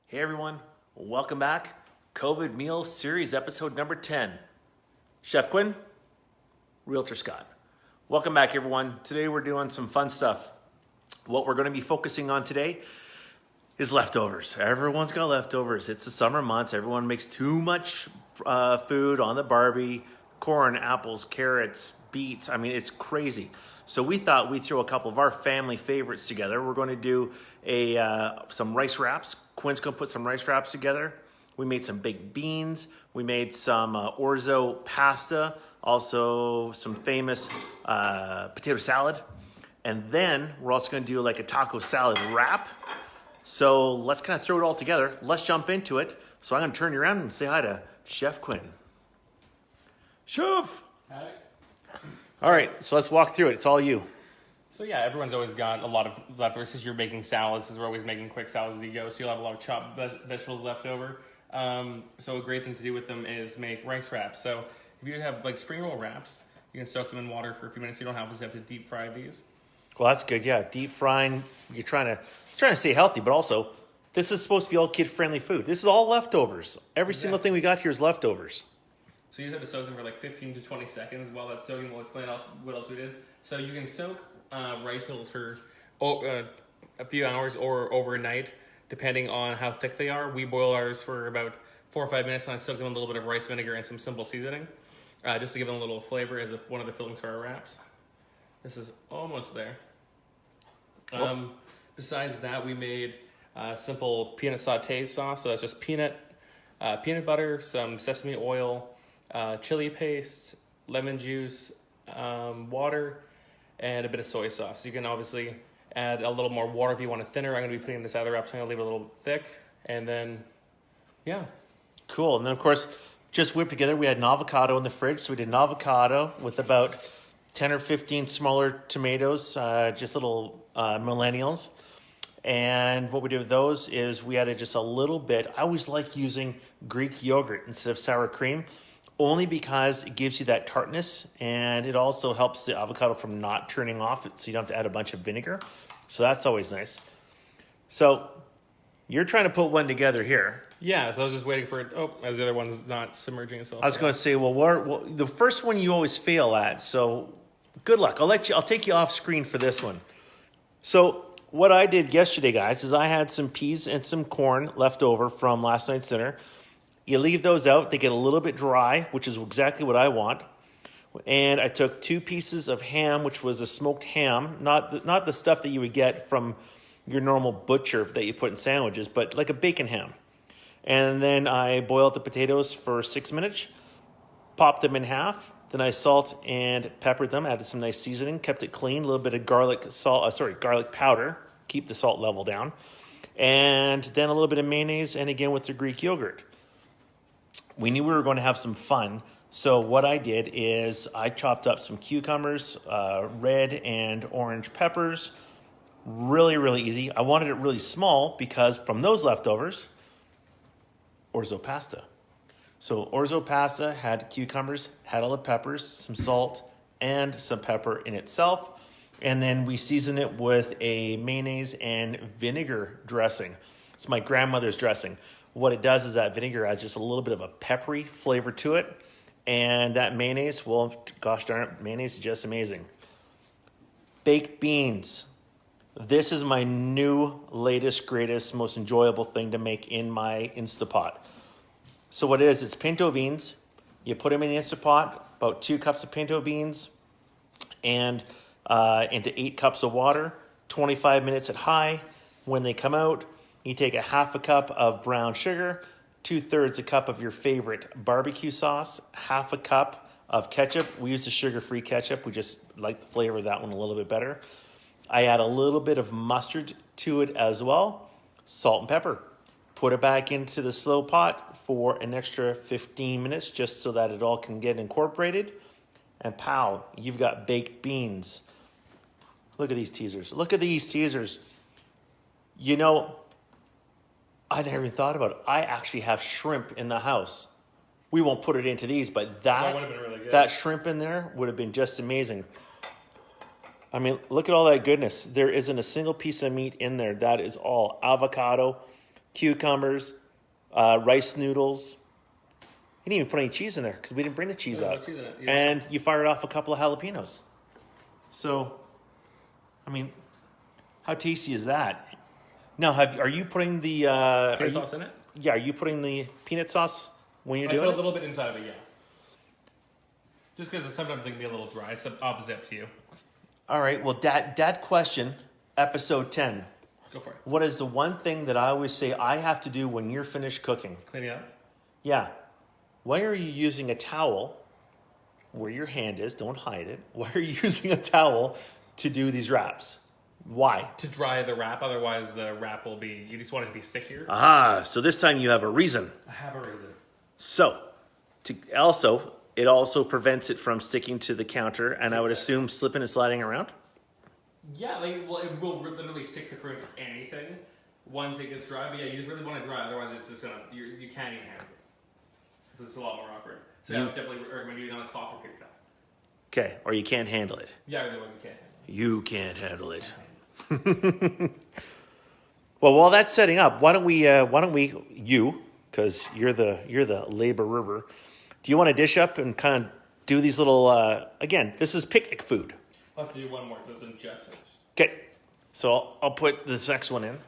Hey everyone, welcome back. COVID Meals Series episode number 10. Chef Quinn, Realtor Scott. Welcome back everyone. Today we're doing some fun stuff. What we're going to be focusing on today is leftovers. Everyone's got leftovers. It's the summer months. Everyone makes too much food on the barbie. Corn, apples, carrots, beets. I mean, it's crazy. So we thought we'd throw a couple of our family favorites together. We're going to do some rice wraps. Quinn's going to put some rice wraps together. We made some baked beans. We made some orzo pasta. Also some famous potato salad. And then we're also going to do like a taco salad wrap. So let's kind of throw it all together. Let's jump into it. So I'm going to turn you around and say hi to Chef Quinn. Chef! Hi. All right, so let's walk through it. It's all you. So yeah, everyone's always got a lot of leftovers because you're making salads, because we're always making quick salads as you go, so you'll have a lot of chopped vegetables left over. So a great thing to do with them is make rice wraps. So if you have like spring roll wraps, you can soak them in water for a few minutes. You don't have to deep fry these. Well, that's good. Yeah, deep frying. It's trying to stay healthy, but also this is supposed to be all kid-friendly food. This is all leftovers. Every single thing we got here is leftovers. So you just have to soak them for like 15 to 20 seconds. While that's soaking, we'll explain what else we did. So you can soak rice noodles for a few hours or overnight, depending on how thick they are. We boil ours for about 4 or 5 minutes, and I soak them in a little bit of rice vinegar and some simple seasoning, just to give them a little flavor as one of the fillings for our wraps. This is almost there. Besides that, we made simple peanut sauté sauce. So that's just peanut butter, some sesame oil, chili paste, lemon juice, water, and a bit of soy sauce. You can obviously add a little more water if you want it thinner. I'm going to be putting this out of the wrap, so I'm going to leave it a little thick. And then, yeah. Cool. And then, of course, just whipped together, we had an avocado in the fridge. So we did an avocado with about 10 or 15 smaller tomatoes, just little millennials. And what we did with those is we added just a little bit. I always like using Greek yogurt instead of sour cream, only because it gives you that tartness, and it also helps the avocado from not turning off, so you don't have to add a bunch of vinegar. So that's always nice. So you're trying to put one together here. Yeah, so I was just waiting for it. Oh, as the other one's not submerging itself. I was going to say, well, the first one you always fail at, so good luck. I'll take you off screen for this one. So what I did yesterday, guys, is I had some peas and some corn left over from last night's dinner. You leave those out. They get a little bit dry, which is exactly what I want. And I took 2 pieces of ham, which was a smoked ham, not the stuff that you would get from your normal butcher that you put in sandwiches, but like a bacon ham. And then I boiled the potatoes for 6 minutes, popped them in half. Then I salt and peppered them, added some nice seasoning, kept it clean, a little bit of garlic powder, keep the salt level down. And then a little bit of mayonnaise, and again with the Greek yogurt. We knew we were going to have some fun, so what I did is I chopped up some cucumbers, red and orange peppers. Really, really easy. I wanted it really small because from those leftovers, orzo pasta. So orzo pasta had cucumbers, had all the peppers, some salt, and some pepper in itself. And then we season it with a mayonnaise and vinegar dressing. It's my grandmother's dressing. What it does is that vinegar adds just a little bit of a peppery flavor to it. And that mayonnaise, well, gosh darn it, mayonnaise is just amazing. Baked beans. This is my new, latest, greatest, most enjoyable thing to make in my Instapot. So what it is, it's pinto beans. You put them in the Instapot, about 2 cups of pinto beans, and into 8 cups of water, 25 minutes at high. When they come out, you take a half a cup of brown sugar, 2/3 a cup of your favorite barbecue sauce, half a cup of ketchup. We use the sugar-free ketchup. We just like the flavor of that one a little bit better. I add a little bit of mustard to it as well, salt and pepper. Put it back into the slow pot for an extra 15 minutes just so that it all can get incorporated. And pow, you've got baked beans. Look at these teasers. Look at these teasers. You know, I never even thought about it. I actually have shrimp in the house. We won't put it into these, but that would have been really good. That shrimp in there would have been just amazing. I mean, look at all that goodness. There isn't a single piece of meat in there. That is all avocado, cucumbers, rice noodles. You didn't even put any cheese in there because we didn't bring the cheese No out. cheese in it, yeah. And you fired off a couple of jalapenos. So, I mean, how tasty is that? Now, are you putting the Tomato sauce in it? Yeah, are you putting the peanut sauce when you're I doing put a it? little bit inside of it, yeah. Just because sometimes it can be a little dry. It's opposite up to you. All right. Well, dad question, episode 10. Go for it. What is the one thing that I always say I have to do when you're finished cooking? Cleaning up. Yeah. Why are you using a towel where your hand is? Don't hide it. Why are you using a towel to do these wraps? Why? To dry the wrap, otherwise the wrap will be, you just want it to be stickier. Ah, so this time you have a reason. I have a reason. So, it also prevents it from sticking to the counter, and I would assume slipping and sliding around. Yeah, it will literally stick to pretty much anything once it gets dry. But yeah, you just really want it dry, otherwise it's just you can't even handle it. So it's a lot more awkward. So I would definitely recommend using it on a cloth or paper towel. Okay, or you can't handle it. Yeah, otherwise you can't handle it. You can't handle it. Well, while that's setting up, why don't we because you're the laborer. Do you want to dish up and kind of do these little again? This is picnic food. I'll have to do one more because this isn't just finished. Okay, so I'll put this next one in,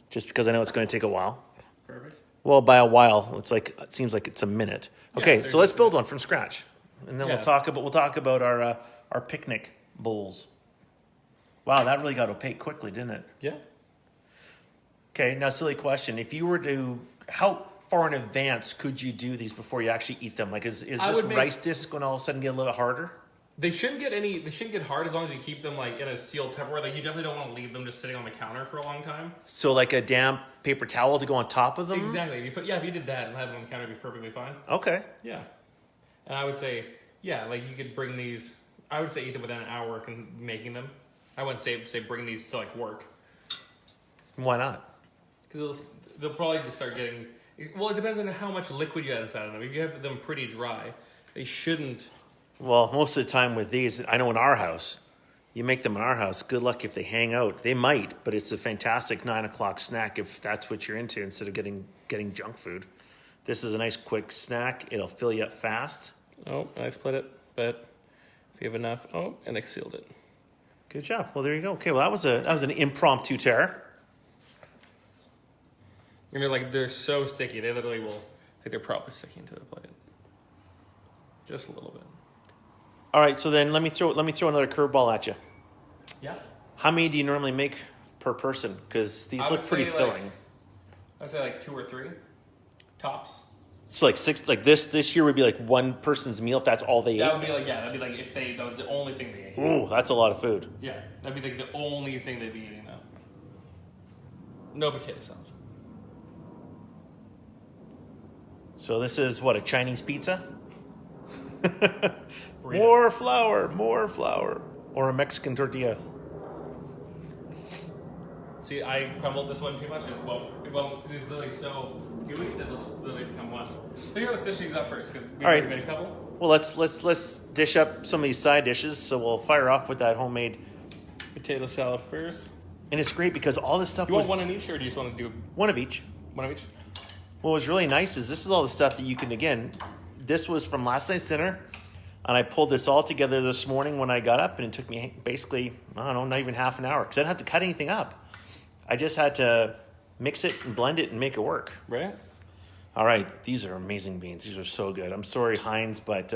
just because I know it's going to take a while. Perfect. Well, by a while, it seems like it's a minute. Okay, Yeah, so let's build one from scratch, and then Yeah. we'll talk about our picnic bowls. Wow, that really got opaque quickly, didn't it? Yeah. Okay, now silly question: if you were to, how far in advance could you do these before you actually eat them? Like, is I this would make- rice disc going to all of a sudden get a little harder? They shouldn't get hard as long as you keep them like in a sealed Tupperware. Like you definitely don't want to leave them just sitting on the counter for a long time. So like a damp paper towel to go on top of them? Exactly. If you did that and had them on the counter, it'd be perfectly fine. Okay. Yeah. And I would say, yeah, like you could bring these. I would say eat them within an hour of making them. I wouldn't say bring these to like work Why not? because they'll probably just start getting. Well, it depends on how much liquid you have inside of them. If you have them pretty dry, they shouldn't. Well, most of the time with these, I know in our house, you make them in our house. Good luck if they hang out. They might, but it's a fantastic 9 o'clock snack if that's what you're into instead of getting junk food. This is a nice quick snack. It'll fill you up fast. Oh, I split it, but if you have enough, and I sealed it. Good job. Well, there you go. Okay, well that was an impromptu tear. And they're so sticky. They literally will. They're probably sticking to the plate. Just a little bit. All right, so then let me throw another curveball at you. Yeah. How many do you normally make per person? Because these look pretty filling. I'd say like 2 or 3 tops. So like 6, like this year would be like one person's meal if that's all they That ate. would be if that was the only thing they ate. Ooh, that's a lot of food. Yeah, that'd be like the only thing they'd be eating though. No potato salad. So this is what, a Chinese pizza? More flour, or a Mexican tortilla. See, I crumbled this one too much, and it won't. It's literally so gooey that it'll literally become one. So here, let's dish these up first because we All right. made a couple. Well, let's dish up some of these side dishes. So we'll fire off with that homemade. Potato salad first. And it's great because all this stuff You was want one in each, or do you just want to do one of each. one of each? What was really nice is this is all the stuff that you can, again, this was from last night's dinner, and I pulled this all together this morning when I got up, and it took me basically, I don't know, not even half an hour, because I didn't have to cut anything up. I just had to mix it and blend it and make it work. Right. All right, these are amazing beans. These are so good. I'm sorry, Heinz, but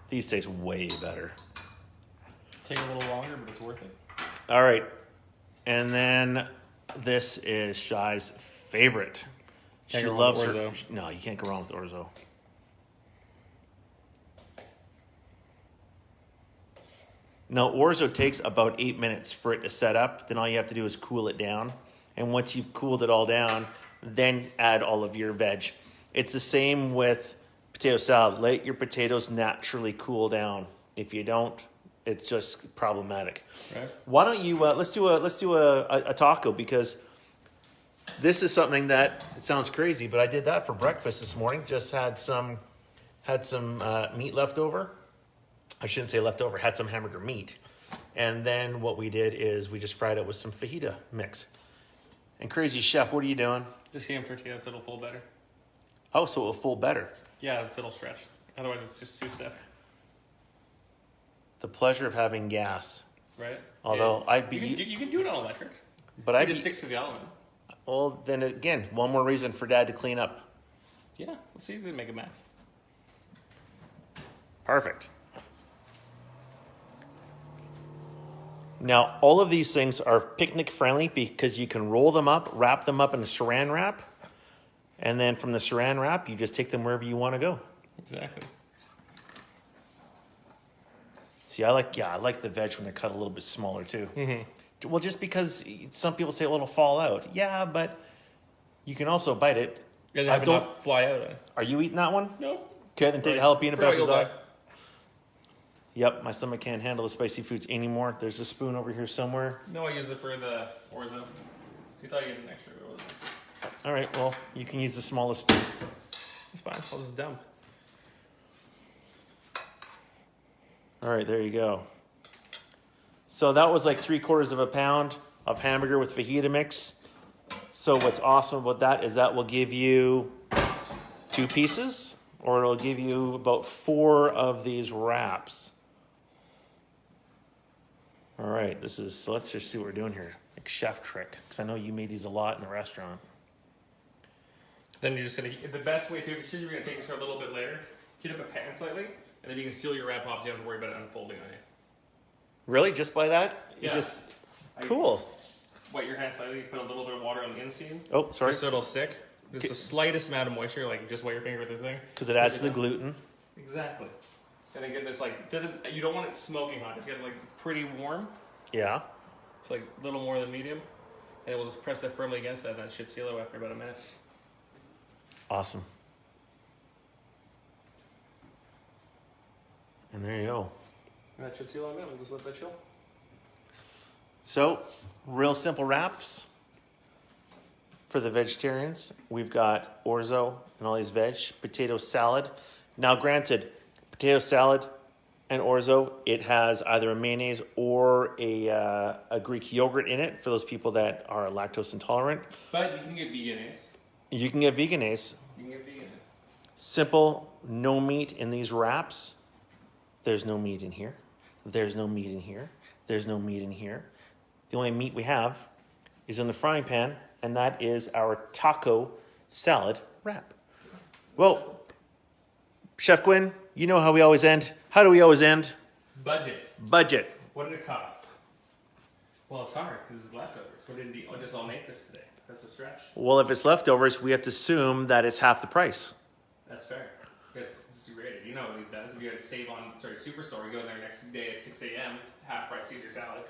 these taste way better. Take a little longer, but it's worth it. All right, and then this is Shai's favorite. She Can't go wrong loves with her. orzo. No, you can't go wrong with orzo. Now, orzo takes about 8 minutes for it to set up. Then all you have to do is cool it down. And once you've cooled it all down, then add all of your veg. It's the same with potato salad. Let your potatoes naturally cool down. If you don't, it's just problematic. Right. Why don't you let's do a taco, because this is something that, it sounds crazy, but I did that for breakfast this morning. Just had some meat left over. I shouldn't say leftover, had some hamburger meat. And then what we did is we just fried it with some fajita mix. And Crazy Chef, what are you doing? Just ham tortillas, it'll fold better. Oh, so it'll fold better. Yeah, it'll stretch. Otherwise, it's just too stiff. The pleasure of having gas. Right? Although yeah. I'd be... You can do it on electric. But It I'd just be... sticks to the element. Well, then again, one more reason for Dad to clean up. Yeah, we'll see if they make a mess. Perfect. Now, all of these things are picnic friendly because you can roll them up, wrap them up in a saran wrap, and then from the saran wrap, you just take them wherever you want to go. Exactly. See, I like the veg when they're cut a little bit smaller too. Mm-hmm. Well, just because some people say, well, it'll fall out. Yeah, but you can also bite it. And have it not fly out. Are you eating that one? Nope. Okay, then take jalapeno peppers off. Die. Yep, my stomach can't handle the spicy foods anymore. There's a spoon over here somewhere. No, I use it for the orzo. So you thought you had an extra. But it wasn't. All right, well, you can use the smallest spoon. It's fine. I'll just dump. All right, there you go. So that was like 3/4 pound of hamburger with fajita mix. So what's awesome about that is that will give you 2 pieces, or it'll give you about 4 of these wraps. All right, so let's just see what we're doing here. Like chef trick, because I know you made these a lot in the restaurant. Then you're just gonna. The best way to, if you're gonna take this for a little bit later, heat up a pan slightly, and then you can seal your wrap off, so you don't have to worry about it unfolding on you. Really, just by that? Yeah. Cool. Wet your hand slightly. Put a little bit of water on the inseam. Oh, sorry. Just so it'll stick. Just the slightest amount of moisture, like just wet your finger with this thing. Because it adds to the gluten. Exactly. And then get this you don't want it smoking hot. Just get it pretty warm. Yeah. It's a little more than medium. And we'll just press that firmly against that, and that should seal it after about a minute. Awesome. And there you go. And that should seal in a minute. We'll just let that chill. So, real simple wraps for the vegetarians. We've got orzo and all these veg, potato salad. Now, granted, potato salad and orzo, it has either a mayonnaise or a Greek yogurt in it for those people that are lactose intolerant. But you can get veganese. You can get veganese. You can get veganese. Simple, no meat in these wraps. There's no meat in here. There's no meat in here. There's no meat in here. The only meat we have is in the frying pan, and that is our taco salad wrap. Well, Chef Quinn, you know how we always end. How do we always end? Budget. Budget. What did it cost? Well, it's hard because it's leftovers. What did you just all make this today? That's a stretch. Well, if it's leftovers, we have to assume that it's half the price. That's fair. It's rated. You know what it does. If you had to save on Superstore, you go in there next day at 6 a.m., half price Caesar salad.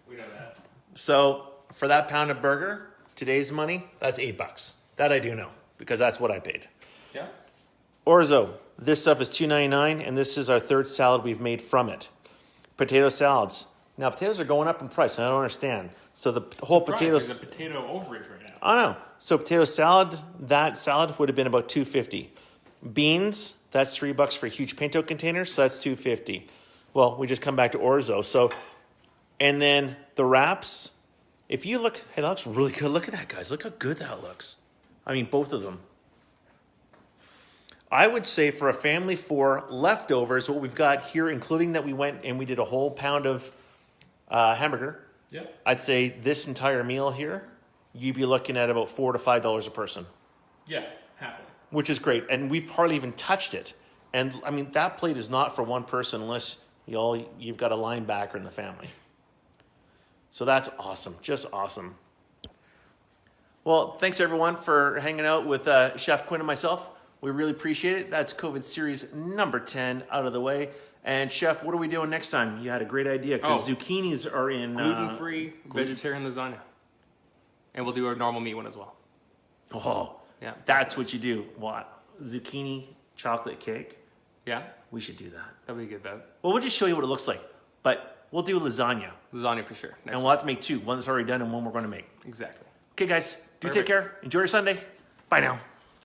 We know that. So for that pound of burger, today's money, that's $8. That I do know because that's what I paid. Yeah. Orzo, this stuff is $2.99, and this is our third salad we've made from it. Potato salads. Now potatoes are going up in price, and I don't understand. So the whole potato. There's a potato overage right now. I know. So potato salad, that salad would have been about $2.50. Beans, that's $3 for a huge pinto container, so that's $2.50. Well, we just come back to orzo. So, and then the wraps. If you look, hey, that looks really good. Look at that, guys. Look how good that looks. I mean, both of them. I would say for a family for leftovers, what we've got here, including that we went and we did a whole pound of hamburger. Yep. I'd say this entire meal here, you'd be looking at about $4 to $5 a person. Yeah, happily. Which is great, and we've hardly even touched it. And I mean, that plate is not for one person unless you've got a linebacker in the family. So that's awesome, just awesome. Well, thanks everyone for hanging out with Chef Quinn and myself. We really appreciate it. That's COVID series number 10 out of the way. And Chef, what are we doing next time? You had a great idea because zucchinis are in gluten-free vegetarian lasagna, and we'll do our normal meat one as well. Oh, yeah, that's what you do. What? Zucchini chocolate cake? Yeah, we should do that. That'd be a good bet. Well, we'll just show you what it looks like, but we'll do lasagna. Lasagna for sure. And we'll have to make 2. One that's already done and one we're going to make. Exactly. Okay, guys, take care. Enjoy your Sunday. Bye now.